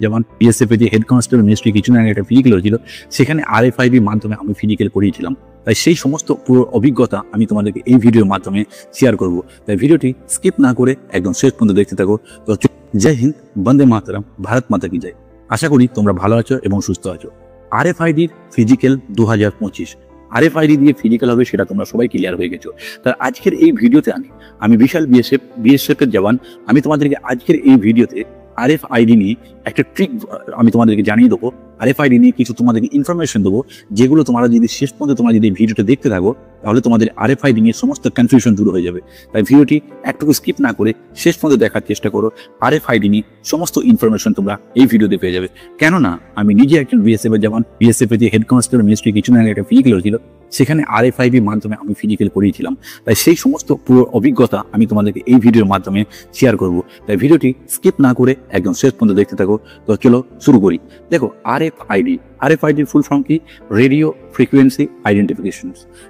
যেমন বিএসএফ এর যে হেড কনস্টেবল মিনিস্ট্রি কিছু আগে একটা ফিজিক্যাল হয়েছিল, সেখানে আরএফআইডির মাধ্যমে আমি ফিজিক্যাল করিয়েছিলাম। তাই সেই সমস্ত পুরো অভিজ্ঞতা আমি তোমাদেরকে এই ভিডিওর মাধ্যমে শেয়ার করব। তাই ভিডিওটি স্কিপ না করে একদম শেষ পর্যন্ত দেখতে থাকো। তো জয় হিন্দ, বন্দে মাতরম, ভারত মাতা কি জয়। আশা করি তোমরা ভালো আছো এবং সুস্থ আছো। আরএফআইডির ফিজিক্যাল 2025 আরএফআইডি দিয়ে ফিজিক্যাল হবে সেটা তোমরা সবাই ক্লিয়ার হয়ে গেছো। তার আজকের এই ভিডিওতে আমি বিশাল বিএসএফ এর জওয়ান, আমি তোমাদেরকে আজকের এই ভিডিওতে আরএফআইডি নিয়ে একটা ট্রিক আমি তোমাদেরকে জানিয়ে দেবো। আরএফআইডি নিয়ে কিছু তোমাদেরকে ইনফরমেশন দেবো, যেগুলো তোমরা যদি শেষ পর্যন্ত তোমরা যদি ভিডিওটা দেখতে থাকো তাহলে তোমাদের আরএফআইডি নিয়ে সমস্ত কনফিউশন দূর হয়ে যাবে। তাই ভিডিওটি একটুকু স্কিপ না করে শেষ পর্যন্ত দেখার চেষ্টা করো। আরএফআইডি নিয়ে সমস্ত ইনফরমেশন তোমরা এই ভিডিওতে পেয়ে যাবে। কেননা আমি নিজে একজন বিএসএফ এর জওয়ান, বিএসএফ এর যে হেড কনস্টেবল মিনিস্ট্রি কিছু আগে একটা ফিজিক্যাল হয়েছিল, সেখানে আরএফআইডির মাধ্যমে আমি ফিজিক্যাল করিয়েছিলাম। তাই সেই সমস্ত পুরো অভিজ্ঞতা আমি তোমাদেরকে এই ভিডিওর মাধ্যমে শেয়ার করব। তাই ভিডিওটি স্কিপ না করে একদম শেষ পর্যন্ত দেখতে থাকো। তো চলো শুরু করি। দেখো আরএফআইডির ফুল ফর্ম কি? Radio frequency identification.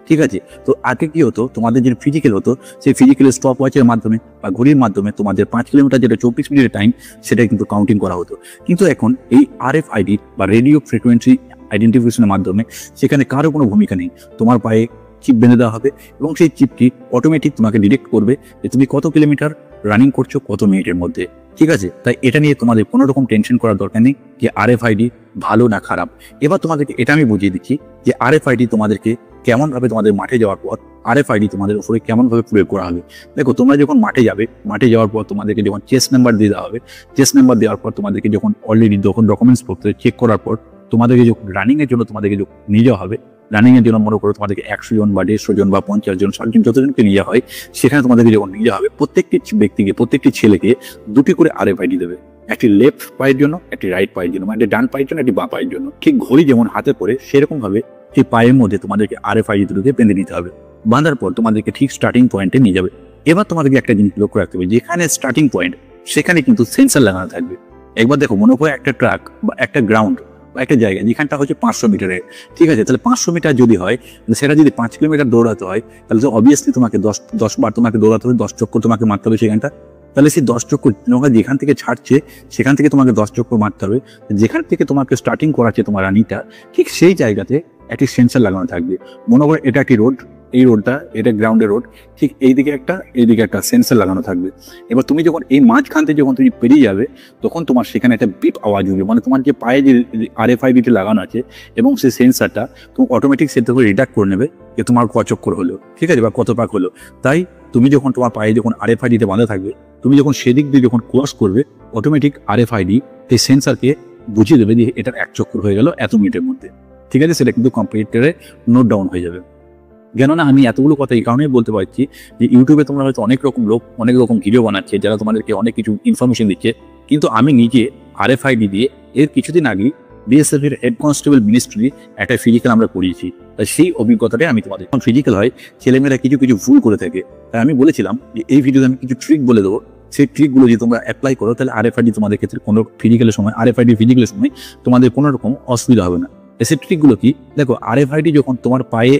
ঠিক আছে, তো আগে কি হতো, তোমাদের যে ফিজিক্যাল হতো সেই ফিজিক্যাল স্টপ ওয়াচের মাধ্যমে বা ঘড়ির মাধ্যমে তোমাদের 5 কিলোমিটার যেটা 24 মিনিটের টাইম, সেটা কিন্তু কাউন্টিং করা হতো। কিন্তু এখন এই আরএফআইডি বা রেডিও ফ্রিকোয়েন্সি আইডেন্টিফিকেশনের মাধ্যমে সেখানে কারো কোনো ভূমিকা নেই। তোমার পায়ে চিপ বেঁধে দেওয়া হবে এবং সেই চিপটি অটোমেটিক তোমাকে ডিটেক্ট করবে যে তুমি কত কিলোমিটার রানিং করছো কত মিনিটের মধ্যে। ঠিক আছে, তাই এটা নিয়ে তোমাদের কোনো রকম টেনশন করার দরকার নেই যে আরএফআইডি ভালো না খারাপ। এবার তোমাদেরকে এটা আমি বুঝিয়ে দিচ্ছি যে আরএফআইডি তোমাদেরকে কেমনভাবে তোমাদের মাঠে যাওয়ার পর আরএফআইডি তোমাদের উপরে কেমনভাবে প্রয়োগ করা হবে। দেখো, তোমরা যখন মাঠে যাবে, মাঠে যাওয়ার পর তোমাদেরকে যখন চেস্ট নাম্বার দিয়ে দেওয়া হবে, চেস্ট নাম্বার দেওয়ার পর তোমাদেরকে যখন অলরেডি যখন ডকুমেন্টস পত্র চেক করার পর তোমাদেরকে যখন রানিং এর জন্য তোমাদেরকে নিয়ে যাওয়া হবে, রানিং এর জন্য মনে করো তোমাদেরকে 100 জন বা 150 জন বা 50 জন 60 জন যতজনকে নিয়ে যাওয়া হয়, সেখানে তোমাদেরকে যখন নিয়ে যাওয়া হবে প্রত্যেকটি ব্যক্তিকে, প্রত্যেকটি ছেলেকে দুটি করে আরএফআইডি দেবে। একটি লেফট পায়ের জন্য, একটি রাইট পায়ের জন্য, মানে ডান পায়ের জন্য, একটি বাঁ পায়ের জন্য। ঠিক ঘড়ি যেমন হাতে পড়ে সেরকম ভাবে সেই পায়ের মধ্যে তোমাদেরকে আরএফআইডি দুটোকে বেঁধে নিতে হবে। বাঁধার পর তোমাদেরকে ঠিক স্টার্টিং পয়েন্টে নিয়ে যাবে। এবার তোমাদেরকে একটা জিনিস লক্ষ্য রাখতে হবে, যেখানে স্টার্টিং পয়েন্ট সেখানে কিন্তু সেন্সার লাগানো থাকবে। একবার দেখো, মনে করো একটা ট্রাক বা একটা গ্রাউন্ড বা একটা জায়গা যেখানটা হচ্ছে 500 মিটারের। ঠিক আছে, তাহলে 500 মিটার যদি হয়, সেটা যদি 5 কিলোমিটার দৌড়াতে হয়, তাহলে তো অবভিয়াসলি তোমাকে 10 বার তোমাকে দৌড়াতে হবে, 10 চক্কর তোমাকে মারতে হবে সেখানটা। তাহলে সেই 10 চক্কর তোমাকে যেখান থেকে ছাড়ছে সেখান থেকে তোমাকে 10 চক্কর মারতে হবে। যেখান থেকে তোমাকে স্টার্টিং করাচ্ছে তোমার রানিংটা, ঠিক সেই জায়গাতে একটি সেন্সার লাগানো থাকবে। মনে করো এটা একটি রোড, এই রোডটা এটা গ্রাউন্ডের রোড, ঠিক এইদিকে একটা সেন্সার লাগানো থাকবে। এবার তুমি যখন এই মাঝখান থেকে যখন তুমি পেরিয়ে যাবে, তখন তোমার সেখানে একটা বিপ আওয়াজ হবে, মানে তোমার যে পায়ে যে আরএফআইডিটি লাগানো আছে এবং সেই সেন্সারটা তুমি অটোমেটিক সেটা করে রিডাক্ট করে নেবে যে তোমার ক চক্কর হলো, ঠিক আছে, বা কত পাক হলো। তাই তুমি যখন তোমার পায়ে যখন আরএফআইডিতে বাঁধা থাকবে, তুমি যখন সেদিক দিয়ে যখন ক্রস করবে, অটোমেটিক আরএফআইডি সেই সেন্সারকে বুঝিয়ে দেবে যে এটার 1 চক্কর হয়ে গেল এত মিনিটের মধ্যে। ঠিক আছে, সেটা কিন্তু কম্পিউটারে নোট ডাউন হয়ে যাবে। কেননা আমি এতগুলো কথা এই কারণেই বলতে পারছি যে ইউটিউবে তোমরা হয়তো অনেক রকম লোক অনেক রকম ভিডিও বানাচ্ছে, যারা তোমাদেরকে অনেক কিছু ইনফরমেশন দিচ্ছে, কিন্তু আমি নিজে আরএফআইডি দিয়ে এর কিছুদিন আগে বিএসএফ এর হেড কনস্টেবল মিনিস্ট্রি একটা ফিজিক্যাল আমরা করিয়েছি। তাই সেই অভিজ্ঞতাটাই আমি তোমাদের, যখন ফিজিক্যাল হয় ছেলেমেয়েরা কিছু কিছু ভুল করে থাকে, তাই আমি বলেছিলাম যে এই ভিডিওতে আমি কিছু ট্রিক বলে দেবো। সেই ট্রিকগুলো যদি তোমরা অ্যাপ্লাই করো, তাহলে আরএফআইডি তোমাদের ক্ষেত্রে কোনো ফিজিক্যালের সময়, আরএফআইডি ফিজিক্যালের সময় তোমাদের কোনো রকম অসুবিধা হবে না। সেই ট্রিকগুলো কি? দেখো, আরএফআইডি যখন তোমার পায়ে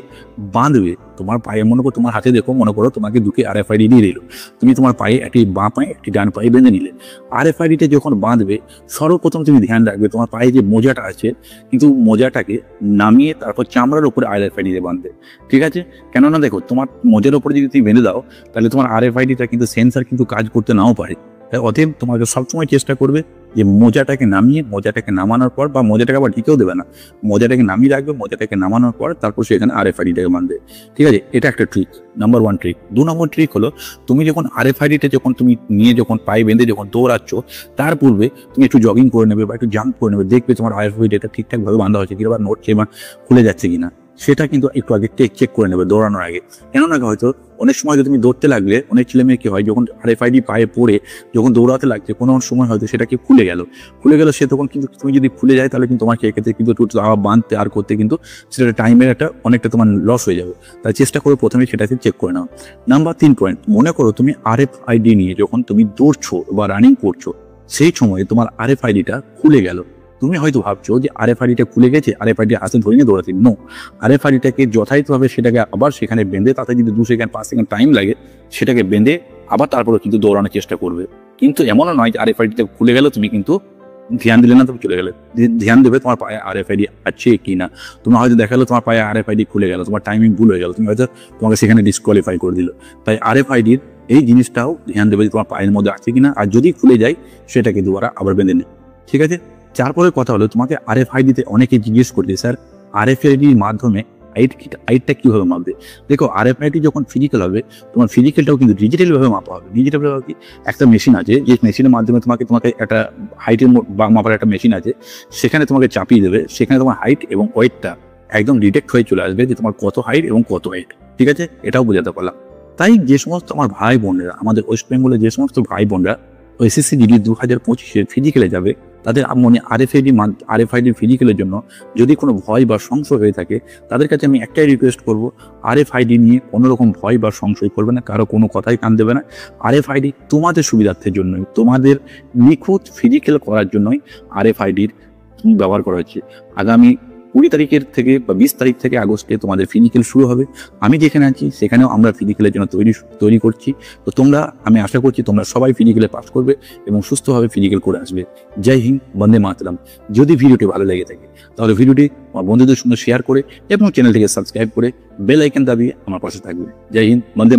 বাঁধবে, তোমার পায়ে মনে করো তোমার হাতে দেখো, মনে করো তোমাকে দুটি আরএফআইডি দিয়ে দিল, তুমি তোমার পায়ে একটি বাঁ পায়ে একটি ডান পায়ে বেঁধে নিলে। আরএফআইডিটা যখন বাঁধবে, সর্বপ্রথম তুমি ধ্যান রাখবে তোমার পায়ে যে মোজাটা আছে, কিন্তু মোজাটাকে নামিয়ে তারপর চামড়ার উপরে আরএফআইডিতে বাঁধবে। ঠিক আছে, কেননা দেখো, তোমার মোজার উপরে যদি তুমি বেঁধে দাও, তাহলে তোমার আরএফআইডিটা কিন্তু সেন্সার কিন্তু কাজ করতে নাও পারে। তাই অতএব তোমাকে সবসময় চেষ্টা করবে যে মোজাটাকে নামিয়ে, মোজাটাকে নামানোর পর, বা মোজাটাকে আবার ঢেকেও দেবে না, মোজাটাকে নামিয়ে রাখবে, মোজাটাকে নামানোর পর তারপর সেখানে আরএফআইডিটাকে বাঁধবে। ঠিক আছে, এটা একটা ট্রিক, নাম্বার 1 ট্রিক। 2 নম্বর ট্রিক হলো, তুমি যখন আরএফআইডিটা যখন তুমি নিয়ে যখন পায়ে বেঁধে যখন দৌড়াচ্ছ, তার পূর্বে তুমি একটু জগিং করে নেবে বা একটু জাম্প করে নেবে, দেখবে তোমার আরএফআইডিটা ঠিকঠাকভাবে বাঁধা হচ্ছে কিনা, বা নড়ছে বা খুলে যাচ্ছে কিনা, সেটা কিন্তু একটু আগে চেক করে নেবে দৌড়ানোর আগে। কেননা হয়তো অনেক সময় তুমি দৌড়তে লাগলে, অনেক ছেলে মেয়ে কি হয়, যখন আরএফআইডি পায়ে পড়ে যখন দৌড়াতে লাগছে, কোনো সময় হয়তো সেটা কি খুলে গেল, সে তখন কিন্তু তুমি যদি খুলে যায়, তাহলে কিন্তু তোমার সেক্ষেত্রে কিন্তু আবার বাঁধতে আর করতে কিন্তু সেটা টাইমের অনেকটা তোমার লস হয়ে যাবে। তাই চেষ্টা করো প্রথমে সেটাকে চেক করে নাও। নাম্বার 3 পয়েন্ট, মনে করো তুমি আরএফআইডি নিয়ে যখন তুমি দৌড়ছো বা রানিং করছো, সেই সময় তোমার আরএফআইডিটা খুলে গেল। তুমি হয়তো ভাবছো যে আরএফআইডিটা খুলে গেছে, আরএফআইডি হাতে ধরে নিয়ে দৌড়াচ্ছি। নো, আরএফআইডিটাকে যথাযথভাবে সেটাকে আবার সেখানে বেঁধে, তাতে যদি 2 সেকেন্ড 5 সেকেন্ড টাইম লাগে, সেটাকে বেঁধে আবার তারপরে কিন্তু দৌড়ানোর চেষ্টা করবে। কিন্তু এমনও নয় যে আরএফআইডিটা খুলে গেল তুমি কিন্তু ধ্যান দিলে না, তুমি চলে গেলে। ধ্যান দেবে তোমার পায়ে আরএফআইডি আছে কি না। তোমার হয়তো দেখালো তোমার পায়ে আরএফআইডি খুলে গেল, তোমার টাইমিং ভুল হয়ে গেল, তুমি হয়তো তোমাকে সেখানে ডিসকোয়ালিফাই করে দিল। তাই আরএফআইডির এই জিনিসটাও ধ্যান দেবে যে তোমার পায়ের মধ্যে আছে কিনা, আর যদি খুলে যায় সেটাকে দুবারা আবার বেঁধে নেয়। ঠিক আছে। তারপরে কথা হলো, তোমাকে আরএফআইডিতে অনেকে জিজ্ঞেস করছে স্যার আরএফআইডির মাধ্যমে হাইটটা কীভাবে মাপবে। দেখো আরএফআইডি যখন ফিজিক্যাল হবে, তোমার ফিজিক্যালটাও কিন্তু ডিজিটালভাবে মাপা হবে। ডিজিটালভাবে কি, একটা মেশিন আছে, যে মেশিনের মাধ্যমে তোমাকে একটা হাইটের মাপার একটা মেশিন আছে, সেখানে তোমাকে চাপিয়ে দেবে, সেখানে তোমার হাইট এবং ওয়েটটা একদম ডিটেক্ট হয়ে চলে আসবে যে তোমার কত হাইট এবং কত ওয়েট। ঠিক আছে, এটাও বোঝাতে পারলাম। তাই যে সমস্ত আমার ভাই বোনেরা, আমাদের ওয়েস্ট বেঙ্গলের যে সমস্ত ভাই বোনরা এসএসসি জিডি 2025 ফিজিক্যালে যাবে, তাদের মনে আরএফআইডি ফিজিক্যালের জন্য যদি কোনো ভয় বা সংশয় হয়ে থাকে, তাদের কাছে আমি একটাই রিকোয়েস্ট করব, আরএফআইডি নিয়ে কোনো রকম ভয় বা সংশয় করবে না, কারো কোনো কথাই কান দেবে না। আরএফআইডি তোমাদের সুবিধার্থের জন্যই, তোমাদের নিখুঁত ফিজিক্যাল করার জন্যই আরএফআইডির ব্যবহার করা হচ্ছে। আগামী 20 তারিখের থেকে বা 20 তারিখ থেকে আগস্টে তোমাদের ফিজিক্যাল শুরু হবে। আমি যেখানে আছি সেখানেও আমরা ফিজিক্যালের জন্য তৈরি করছি। তো আমি আশা করছি তোমরা সবাই ফিজিক্যালে পাস করবে এবং সুস্থভাবে ফিজিক্যাল করে আসবে। জয় হিন্দ, বন্দে মাতরম। যদি ভিডিওটি ভালো লেগে থাকে তাহলে ভিডিওটি আমার বন্ধুদের সঙ্গে শেয়ার করে এবং চ্যানেলটিকে সাবস্ক্রাইব করে বেল আইকন দাবিয়ে আমার পাশে থাকবে। জয় হিন্দ, বন্দে।